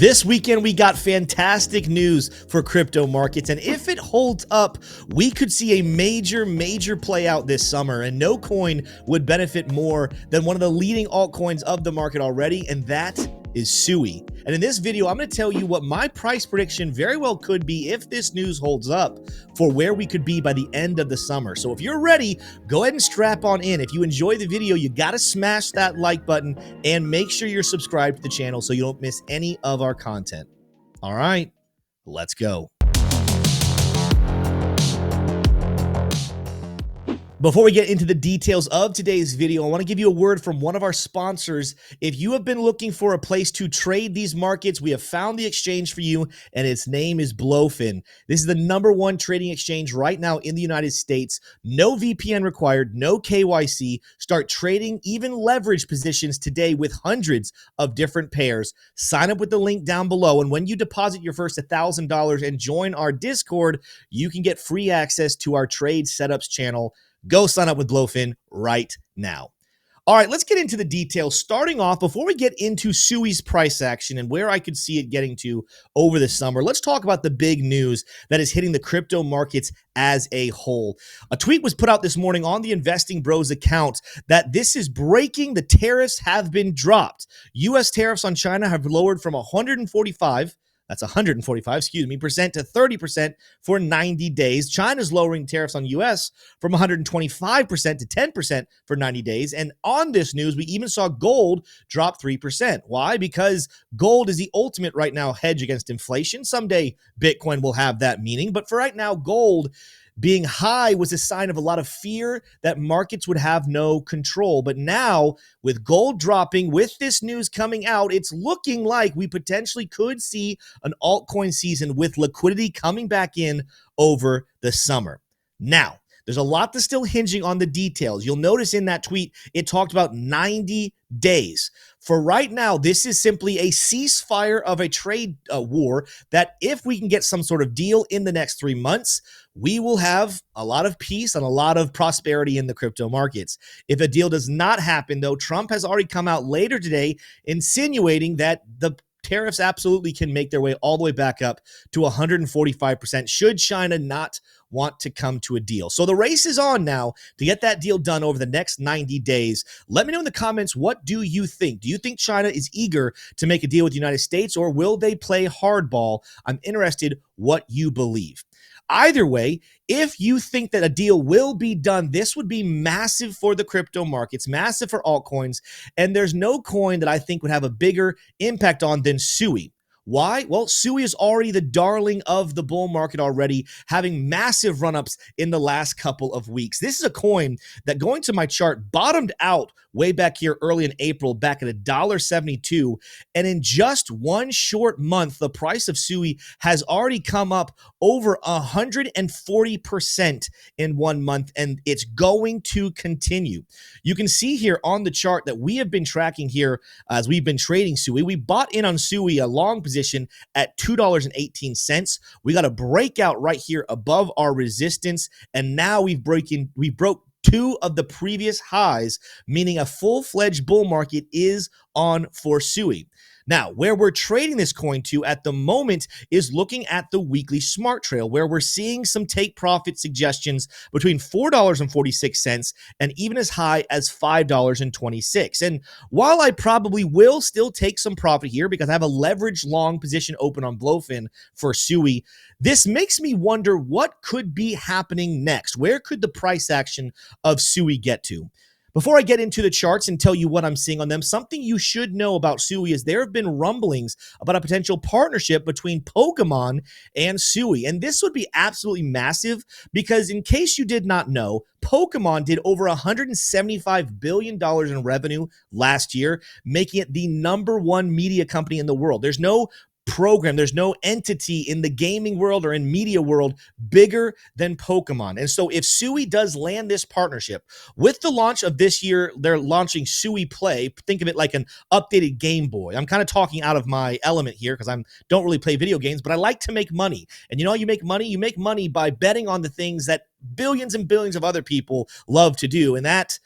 This weekend, we got fantastic news for crypto markets, and if it holds up, we could see a major play out this summer, and no coin would benefit more than one of the leading altcoins of the market already, and that is SUI. And in this video, I'm going to tell you what my price prediction very well could be if this news holds up for where we could be by the end of the summer. So if you're ready, go ahead and strap on in. If you enjoy the video, you got to smash that like button and make sure you're subscribed to the channel so you don't miss any of our content. All right, let's go. Before we get into the details of today's video, I want to give you a word from one of our sponsors. If you have been looking for a place to trade these markets, we have found the exchange for you, and its name is BloFin. This is the #1 trading exchange right now in the United States. No VPN required, no KYC. Start trading, even leverage positions today with hundreds of different pairs. Sign up with the link down below, and when you deposit your first $1,000 and join our Discord, you can get free access to our trade setups channel. Go sign up with BloFin right now. All right, let's get into the details. Starting off, before we get into SUI's price action and where I could see it getting to over the summer, let's talk about the big news that is hitting the crypto markets as a whole. A tweet was put out this morning on the Investing Bros account that this is breaking. The tariffs have been dropped. U.S. tariffs on China have lowered from 145% to 30% for 90 days. China's lowering tariffs on U.S. from 125% to 10% for 90 days. And on this news, we even saw gold drop 3%. Why? Because gold is the ultimate right now hedge against inflation. Someday Bitcoin will have that meaning. But for right now, gold being high was a sign of a lot of fear that markets would have no control. But now, with gold dropping, with this news coming out, it's looking like we potentially could see an altcoin season with liquidity coming back in over the summer. Now, there's a lot that's still hinging on the details. You'll notice in that tweet, it talked about 90 days. For right now, this is simply a ceasefire of a trade war that if we can get some sort of deal in the next 3 months, we will have a lot of peace and a lot of prosperity in the crypto markets. If a deal does not happen, though, Trump has already come out later today insinuating that the tariffs absolutely can make their way all the way back up to 145% should China not want to come to a deal. So the race is on now to get that deal done over the next 90 days. Let me know in the comments, what do you think? Do you think China is eager to make a deal with the United States, or will they play hardball? I'm interested what you believe. Either way, if you think that a deal will be done, this would be massive for the crypto markets, massive for altcoins, and there's no coin that I think would have a bigger impact on than SUI. Why? Well, SUI is already the darling of the bull market already, having massive run-ups in the last couple of weeks. This is a coin that, going to my chart, bottomed out way back here early in April, back at $1.72. And in just one short month, the price of SUI has already come up over 140% in 1 month, and it's going to continue. You can see here on the chart that we have been tracking here as we've been trading SUI. We bought in on SUI a long position at $2.18. We got a breakout right here above our resistance, and now we broke two of the previous highs, meaning a full-fledged bull market is on for SUI. Now, where we're trading this coin to at the moment is looking at the weekly smart trail, where we're seeing some take profit suggestions between $4.46 and even as high as $5.26. And while I probably will still take some profit here because I have a leveraged long position open on BloFin for SUI, this makes me wonder what could be happening next. Where could the price action of SUI get to? Before I get into the charts and tell you what I'm seeing on them, something you should know about SUI is there have been rumblings about a potential partnership between Pokemon and SUI. And this would be absolutely massive because, in case you did not know, Pokemon did over $175 billion in revenue last year, making it the #1 media company in the world. There's no program, there's no entity in the gaming world or in media world bigger than Pokemon. And so if SUI does land this partnership, with the launch of this year, they're launching SuiPlay. Think of it like an updated Game Boy. I'm kind of talking out of my element here because I don't really play video games, but I like to make money. And you know how you make money? You make money by betting on the things that billions and billions of other people love to do. And that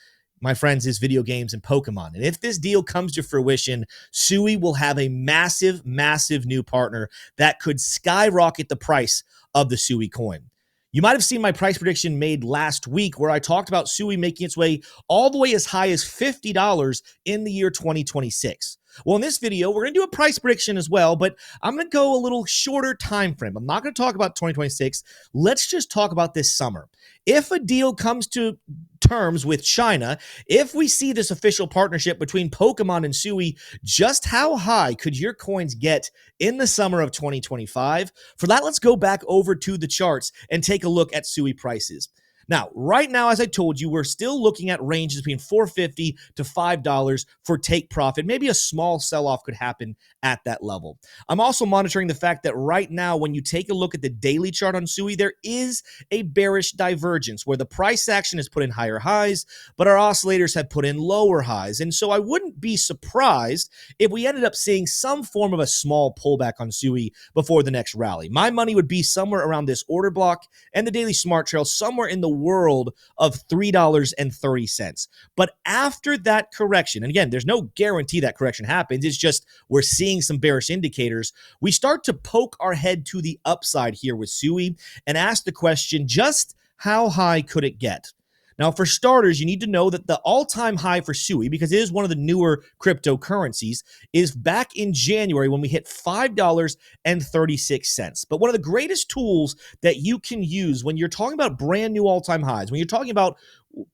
my friends, is video games and Pokemon. And if this deal comes to fruition, SUI will have a massive, massive new partner that could skyrocket the price of the SUI coin. You might have seen my price prediction made last week where I talked about SUI making its way all the way as high as $50 in the year 2026. Well, in this video, we're going to do a price prediction as well, but I'm going to go a little shorter time frame. I'm not going to talk about 2026. Let's just talk about this summer. If a deal comes to terms with China, if we see this official partnership between Pokemon and SUI, just how high could your coins get in the summer of 2025? For that, let's go back over to the charts and take a look at SUI prices. Now, right now, as I told you, we're still looking at ranges between $4.50 to $5 for take profit. Maybe a small sell-off could happen at that level. I'm also monitoring the fact that right now, when you take a look at the daily chart on SUI, there is a bearish divergence where the price action has put in higher highs, but our oscillators have put in lower highs. And so I wouldn't be surprised if we ended up seeing some form of a small pullback on SUI before the next rally. My money would be somewhere around this order block and the daily smart trail, somewhere in the world of $3.30. But after that correction, and again, there's no guarantee that correction happens, it's just we're seeing some bearish indicators, we start to poke our head to the upside here with SUI and ask the question, just how high could it get? Now, for starters, you need to know that the all-time high for SUI, because it is one of the newer cryptocurrencies, is back in January when we hit $5.36. But one of the greatest tools that you can use when you're talking about brand new all-time highs, when you're talking about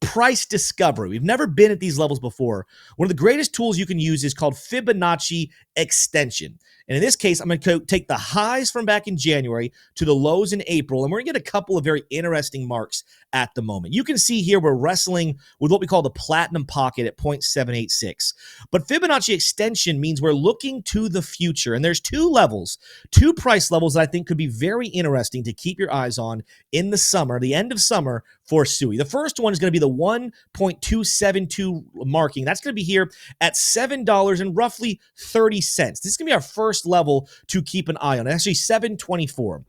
price discovery, we've never been at these levels before, one of the greatest tools you can use is called Fibonacci extension. And in this case, I'm going to take the highs from back in January to the lows in April, and we're going to get a couple of very interesting marks at the moment. You can see here we're wrestling with what we call the platinum pocket at 0.786. But Fibonacci extension means we're looking to the future, and there's two price levels that I think could be very interesting to keep your eyes on in the summer, the end of summer for SUI. The first one is going to be the 1.272 marking. That's going to be here at $7 and roughly 30 cents. This is going to be our first level to keep an eye on. Actually, $7.24.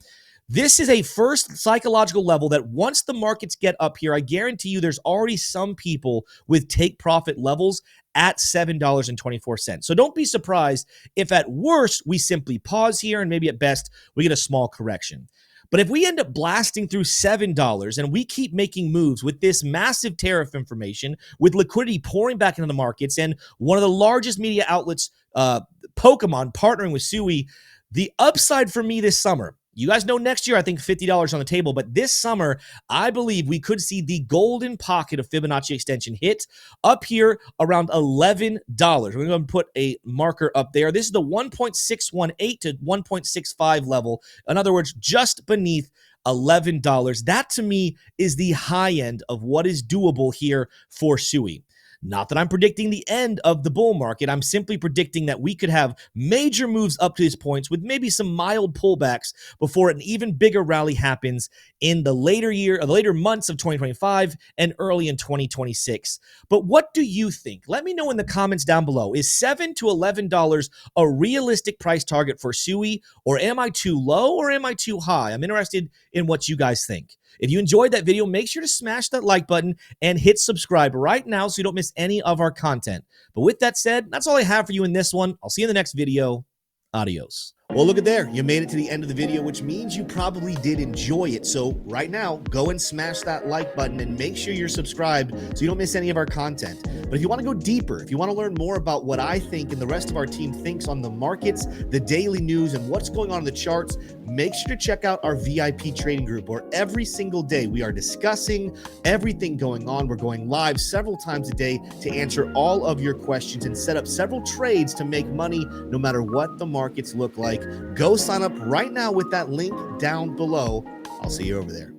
This is a first psychological level that once the markets get up here, I guarantee you there's already some people with take profit levels at $7.24. So don't be surprised if at worst we simply pause here and maybe at best we get a small correction. But if we end up blasting through $7 and we keep making moves with this massive tariff information, with liquidity pouring back into the markets, and one of the largest media outlets, Pokemon, partnering with SUI, the upside for me this summer, you guys know next year I think $50 on the table, but this summer I believe we could see the golden pocket of Fibonacci extension hit up here around $11. We're going to put a marker up there. This is the 1.618 to 1.65 level. In other words, just beneath $11. That to me is the high end of what is doable here for SUI. Not that I'm predicting the end of the bull market. I'm simply predicting that we could have major moves up to these points with maybe some mild pullbacks before an even bigger rally happens in the later months of 2025 and early in 2026. But what do you think? Let me know in the comments down below. Is $7 to $11 a realistic price target for SUI, or am I too low or am I too high? I'm interested in what you guys think. If you enjoyed that video, make sure to smash that like button and hit subscribe right now so you don't miss any of our content. But with that said, that's all I have for you in this one. I'll see you in the next video. Adios. Well, look at there. You made it to the end of the video, which means you probably did enjoy it. So right now, go and smash that like button and make sure you're subscribed so you don't miss any of our content. But if you want to go deeper, if you want to learn more about what I think and the rest of our team thinks on the markets, the daily news, and what's going on in the charts, make sure to check out our VIP trading group, where every single day we are discussing everything going on. We're going live several times a day to answer all of your questions and set up several trades to make money no matter what the markets look like. Go sign up right now with that link down below. I'll see you over there.